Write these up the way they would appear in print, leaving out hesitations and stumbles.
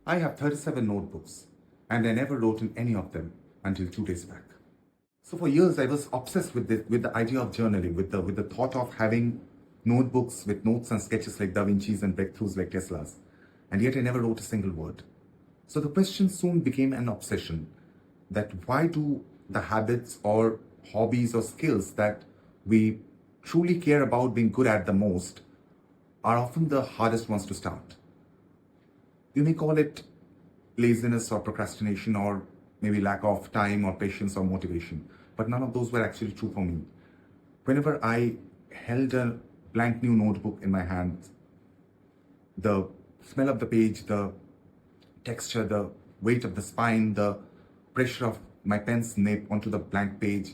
I have 37 notebooks, and I never wrote in any of them until 2 days back. So for years, I was obsessed with the idea of journaling, with the thought of having notebooks with notes and sketches like Da Vinci's and breakthroughs like Tesla's, and yet I never wrote a single word. So the question soon became an obsession, that why do the habits or hobbies or skills that we truly care about being good at the most are often the hardest ones to start. You may call it laziness or procrastination or maybe lack of time or patience or motivation, but none of those were actually true for me. Whenever I held a blank new notebook in my hands, the smell of the page, the texture, the weight of the spine, the pressure of my pen's nib onto the blank page,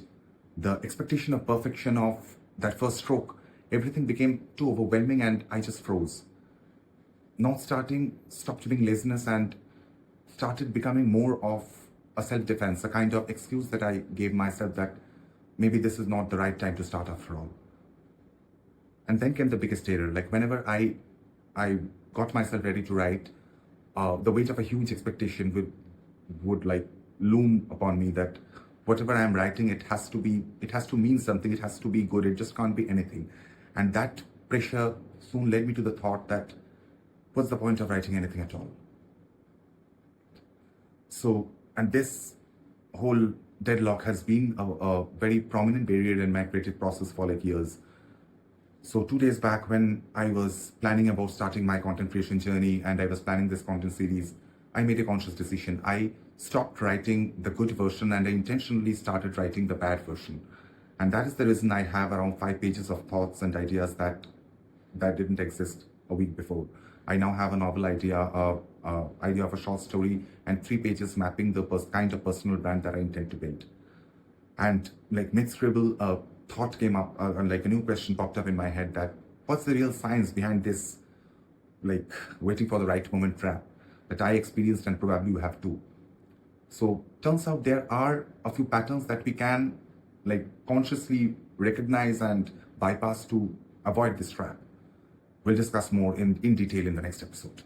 the expectation of perfection of that first stroke, everything became too overwhelming and I just froze. Stopped being laziness and started becoming more of a self-defense, a kind of excuse that I gave myself that maybe this is not the right time to start after all. And then came the biggest error. Like whenever I got myself ready to write, the weight of a huge expectation would like loom upon me that whatever I'm writing, it has to mean something, it has to be good, it just can't be anything. And that pressure soon led me to the thought that what's the point of writing anything at all? So, and this whole deadlock has been a very prominent barrier in my creative process for like years. So 2 days back when I was planning about starting my content creation journey and I was planning this content series, I made a conscious decision. I stopped writing the good version and I intentionally started writing the bad version. And that is the reason I have around 5 pages of thoughts and ideas that didn't exist a week before. I now have a novel idea, idea of a short story, and 3 pages mapping the kind of personal brand that I intend to build. And like mid-scribble, a thought came up, like a new question popped up in my head that what's the real science behind this, like waiting for the right moment trap that I experienced and probably you have too. So turns out there are a few patterns that we can like consciously recognize and bypass to avoid this trap. We'll discuss more in detail in the next episode.